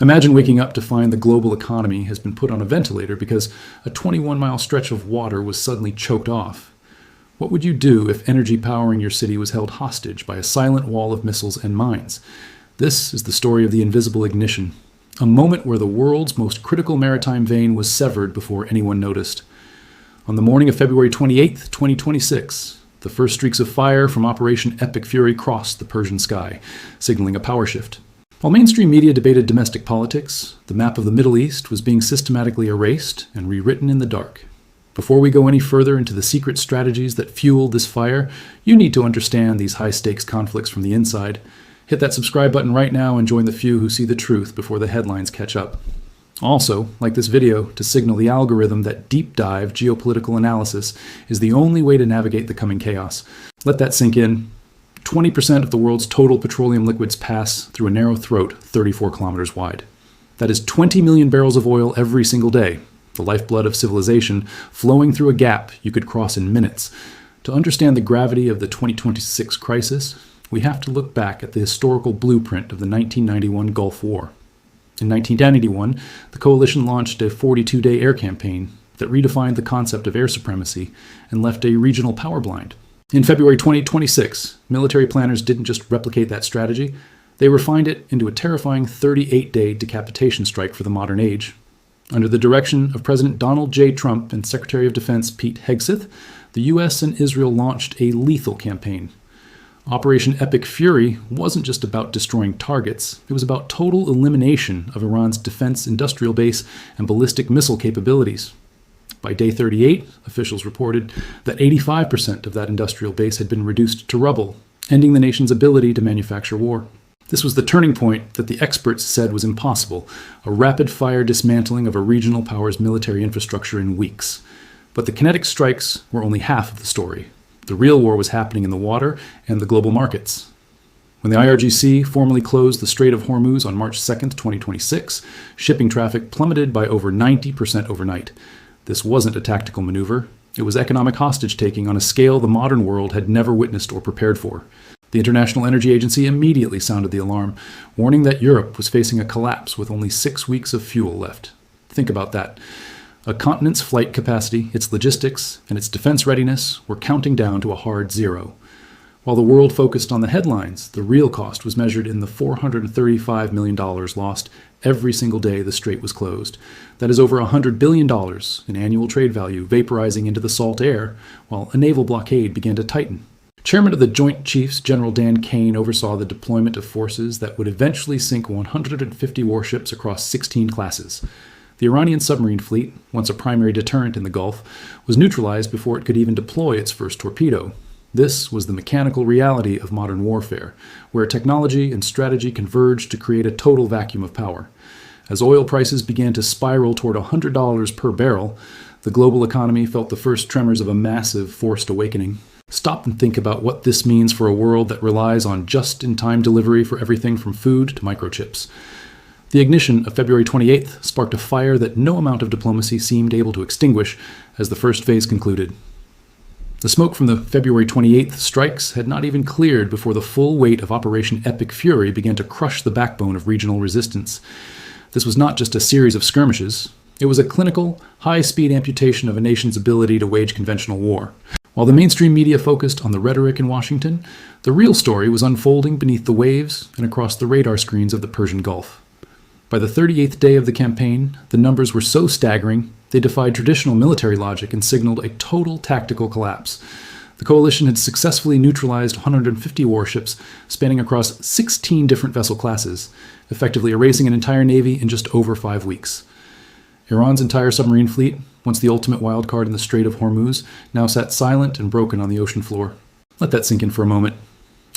Imagine waking up to find the global economy has been put on a ventilator because a 21-mile stretch of water was suddenly choked off. What would you do if energy powering your city was held hostage by a silent wall of missiles and mines? This is the story of the invisible ignition, a moment where the world's most critical maritime vein was severed before anyone noticed. On the morning of February 28, 2026, the first streaks of fire from Operation Epic Fury crossed the Persian sky, signaling a power shift. While mainstream media debated domestic politics, the map of the Middle East was being systematically erased and rewritten in the dark. Before we go any further into the secret strategies that fueled this fire, you need to understand these high-stakes conflicts from the inside. Hit that subscribe button right now and join the few who see the truth before the headlines catch up. Also, like this video, to signal the algorithm that deep dive geopolitical analysis is the only way to navigate the coming chaos. Let that sink in. 20% of the world's total petroleum liquids pass through a narrow throat 34 kilometers wide. That is 20 million barrels of oil every single day, the lifeblood of civilization, flowing through a gap you could cross in minutes. To understand the gravity of the 2026 crisis, we have to look back at the historical blueprint of the 1991 Gulf War. In 1991, the coalition launched a 42-day air campaign that redefined the concept of air supremacy and left a regional power blind. In February 2026, military planners didn't just replicate that strategy, they refined it into a terrifying 38-day decapitation strike for the modern age. Under the direction of President Donald J. Trump and Secretary of Defense Pete Hegseth, the U.S. and Israel launched a lethal campaign. Operation Epic Fury wasn't just about destroying targets, it was about total elimination of Iran's defense industrial base and ballistic missile capabilities. By day 38, officials reported that 85% of that industrial base had been reduced to rubble, ending the nation's ability to manufacture war. This was the turning point that the experts said was impossible, a rapid-fire dismantling of a regional power's military infrastructure in weeks. But the kinetic strikes were only half of the story. The real war was happening in the water and the global markets. When the IRGC formally closed the Strait of Hormuz on March 2, 2026, shipping traffic plummeted by over 90% overnight. This wasn't a tactical maneuver. It was economic hostage-taking on a scale the modern world had never witnessed or prepared for. The International Energy Agency immediately sounded the alarm, warning that Europe was facing a collapse with only 6 weeks of fuel left. Think about that. A continent's flight capacity, its logistics, and its defense readiness were counting down to a hard zero. While the world focused on the headlines, the real cost was measured in the $435 million lost every single day the strait was closed. That is over $100 billion in annual trade value vaporizing into the salt air, while a naval blockade began to tighten. Chairman of the Joint Chiefs, General Dan Kane, oversaw the deployment of forces that would eventually sink 150 warships across 16 classes. The Iranian submarine fleet, once a primary deterrent in the Gulf, was neutralized before it could even deploy its first torpedo. This was the mechanical reality of modern warfare, where technology and strategy converged to create a total vacuum of power. As oil prices began to spiral toward $100 per barrel, the global economy felt the first tremors of a massive forced awakening. Stop and think about what this means for a world that relies on just-in-time delivery for everything from food to microchips. The ignition of February 28th sparked a fire that no amount of diplomacy seemed able to extinguish as the first phase concluded. The smoke from the February 28th strikes had not even cleared before the full weight of Operation Epic Fury began to crush the backbone of regional resistance. This was not just a series of skirmishes. It was a clinical, high-speed amputation of a nation's ability to wage conventional war. While the mainstream media focused on the rhetoric in Washington, the real story was unfolding beneath the waves and across the radar screens of the Persian Gulf. By the 38th day of the campaign, the numbers were so staggering, they defied traditional military logic and signaled a total tactical collapse. The coalition had successfully neutralized 150 warships spanning across 16 different vessel classes, effectively erasing an entire navy in just over 5 weeks. Iran's entire submarine fleet, once the ultimate wildcard in the Strait of Hormuz, now sat silent and broken on the ocean floor. Let that sink in for a moment.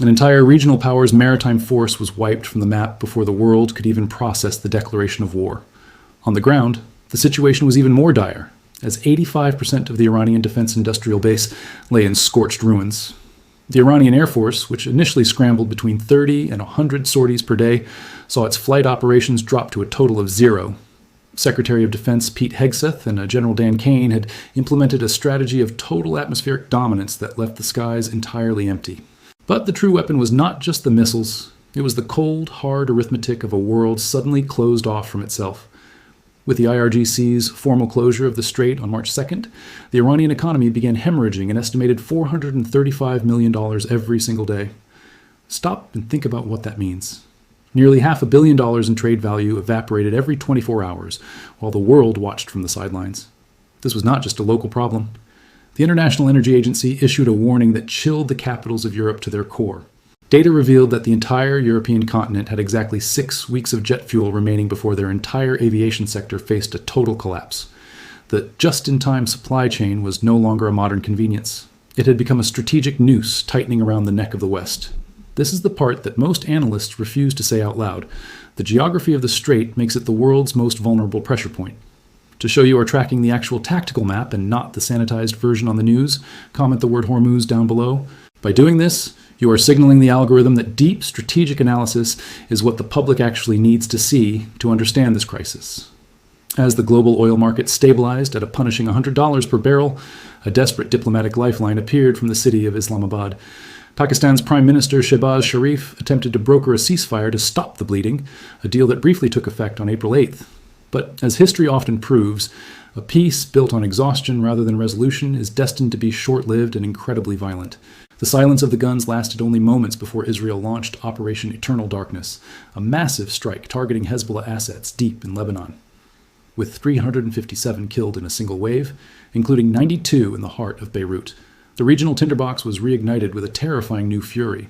An entire regional power's maritime force was wiped from the map before the world could even process the declaration of war. On the ground, the situation was even more dire, as 85% of the Iranian defense industrial base lay in scorched ruins. The Iranian Air Force, which initially scrambled between 30 and 100 sorties per day, saw its flight operations drop to a total of 0. Secretary of Defense Pete Hegseth and General Dan Kane had implemented a strategy of total atmospheric dominance that left the skies entirely empty. But the true weapon was not just the missiles, It was the cold, hard arithmetic of a world suddenly closed off from itself. With the IRGC's formal closure of the strait on March 2nd, the Iranian economy began hemorrhaging an estimated $435 million every single day. Stop and think about what that means. Nearly $500 million in trade value evaporated every 24 hours, while the world watched from the sidelines. This was not just a local problem. The International Energy Agency issued a warning that chilled the capitals of Europe to their core. Data revealed that the entire European continent had exactly 6 weeks of jet fuel remaining before their entire aviation sector faced a total collapse. The just-in-time supply chain was no longer a modern convenience. It had become a strategic noose tightening around the neck of the West. This is the part that most analysts refuse to say out loud. The geography of the strait makes it the world's most vulnerable pressure point. To show you are tracking the actual tactical map and not the sanitized version on the news, comment the word Hormuz down below. By doing this, you are signaling the algorithm that deep strategic analysis is what the public actually needs to see to understand this crisis. As the global oil market stabilized at a punishing $100 per barrel, a desperate diplomatic lifeline appeared from the city of Islamabad. Pakistan's Prime Minister Shehbaz Sharif attempted to broker a ceasefire to stop the bleeding, a deal that briefly took effect on April 8th. But as history often proves, a peace built on exhaustion rather than resolution is destined to be short-lived and incredibly violent. The silence of the guns lasted only moments before Israel launched Operation Eternal Darkness, a massive strike targeting Hezbollah assets deep in Lebanon. With 357 killed in a single wave, including 92 in the heart of Beirut, the regional tinderbox was reignited with a terrifying new fury.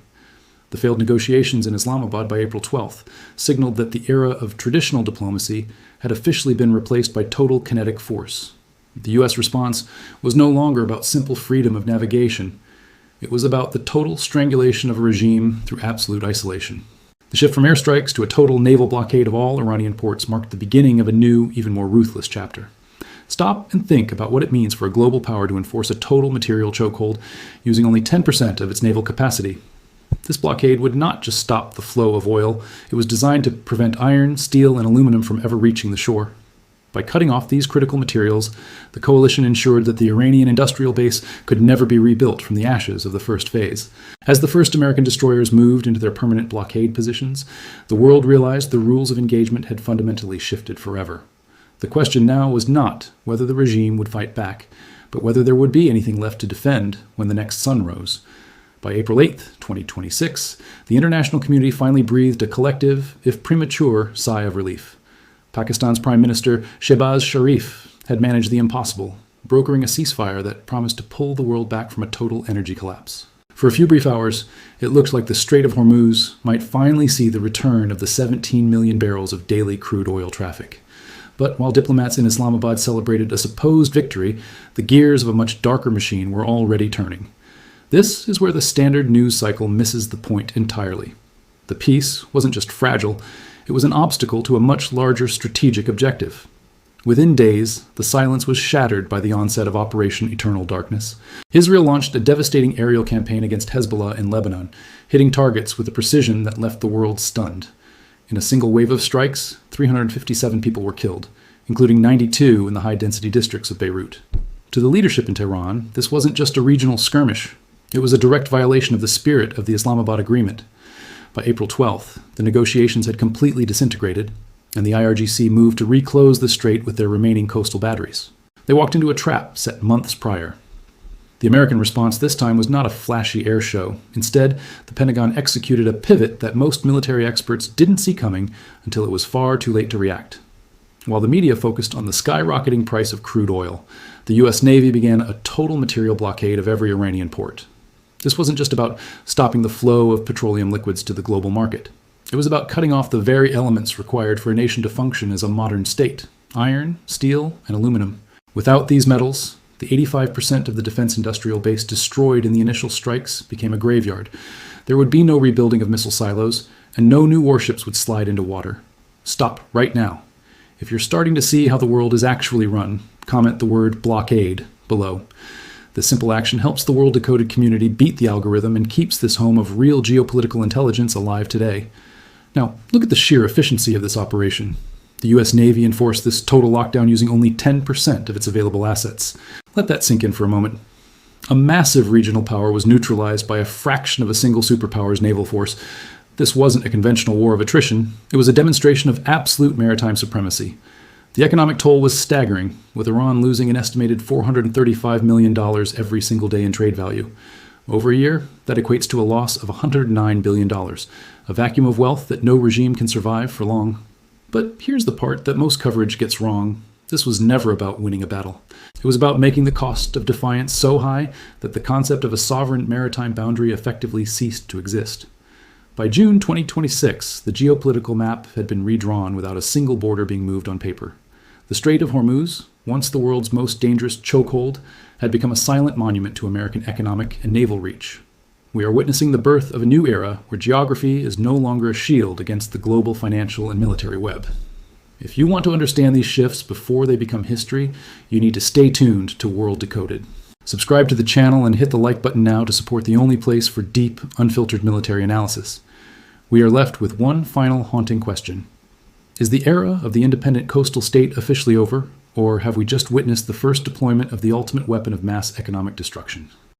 The failed negotiations in Islamabad by April 12th signaled that the era of traditional diplomacy had officially been replaced by total kinetic force. The U.S. response was no longer about simple freedom of navigation. It was about the total strangulation of a regime through absolute isolation. The shift from airstrikes to a total naval blockade of all Iranian ports marked the beginning of a new, even more ruthless chapter. Stop and think about what it means for a global power to enforce a total material chokehold using only 10% of its naval capacity. This blockade would not just stop the flow of oil, it was designed to prevent iron, steel, and aluminum from ever reaching the shore. By cutting off these critical materials, the coalition ensured that the Iranian industrial base could never be rebuilt from the ashes of the first phase. As the first American destroyers moved into their permanent blockade positions, the world realized the rules of engagement had fundamentally shifted forever. The question now was not whether the regime would fight back, but whether there would be anything left to defend when the next sun rose. By April 8, 2026, the international community finally breathed a collective, if premature, sigh of relief. Pakistan's Prime Minister Shehbaz Sharif had managed the impossible, brokering a ceasefire that promised to pull the world back from a total energy collapse. For a few brief hours, it looked like the Strait of Hormuz might finally see the return of the 17 million barrels of daily crude oil traffic. But while diplomats in Islamabad celebrated a supposed victory, the gears of a much darker machine were already turning. This is where the standard news cycle misses the point entirely. The peace wasn't just fragile, it was an obstacle to a much larger strategic objective. Within days, the silence was shattered by the onset of Operation Eternal Darkness. Israel launched a devastating aerial campaign against Hezbollah in Lebanon, hitting targets with a precision that left the world stunned. In a single wave of strikes, 357 people were killed, including 92 in the high-density districts of Beirut. To the leadership in Tehran, this wasn't just a regional skirmish. It was a direct violation of the spirit of the Islamabad Agreement. By April 12th, the negotiations had completely disintegrated, and the IRGC moved to reclose the strait with their remaining coastal batteries. They walked into a trap set months prior. The American response this time was not a flashy air show. Instead, the Pentagon executed a pivot that most military experts didn't see coming until it was far too late to react. While the media focused on the skyrocketing price of crude oil, the U.S. Navy began a total material blockade of every Iranian port. This wasn't just about stopping the flow of petroleum liquids to the global market. It was about cutting off the very elements required for a nation to function as a modern state: iron, steel, and aluminum. Without these metals, the 85% of the defense industrial base destroyed in the initial strikes became a graveyard. There would be no rebuilding of missile silos, and no new warships would slide into water. Stop right now. If you're starting to see how the world is actually run, comment the word blockade below. This simple action helps the world-decoded community beat the algorithm and keeps this home of real geopolitical intelligence alive today. Now, look at the sheer efficiency of this operation. The U.S. Navy enforced this total lockdown using only 10% of its available assets. Let that sink in for a moment. A massive regional power was neutralized by a fraction of a single superpower's naval force. This wasn't a conventional war of attrition, it was a demonstration of absolute maritime supremacy. The economic toll was staggering, with Iran losing an estimated $435 million every single day in trade value. Over a year, that equates to a loss of $109 billion, a vacuum of wealth that no regime can survive for long. But here's the part that most coverage gets wrong. This was never about winning a battle. It was about making the cost of defiance so high that the concept of a sovereign maritime boundary effectively ceased to exist. By June 2026, the geopolitical map had been redrawn without a single border being moved on paper. The Strait of Hormuz, once the world's most dangerous chokehold, had become a silent monument to American economic and naval reach. We are witnessing the birth of a new era where geography is no longer a shield against the global financial and military web. If you want to understand these shifts before they become history, you need to stay tuned to World Decoded. Subscribe to the channel and hit the like button now to support the only place for deep, unfiltered military analysis. We are left with one final haunting question. Is the era of the independent coastal state officially over, or have we just witnessed the first deployment of the ultimate weapon of mass economic destruction?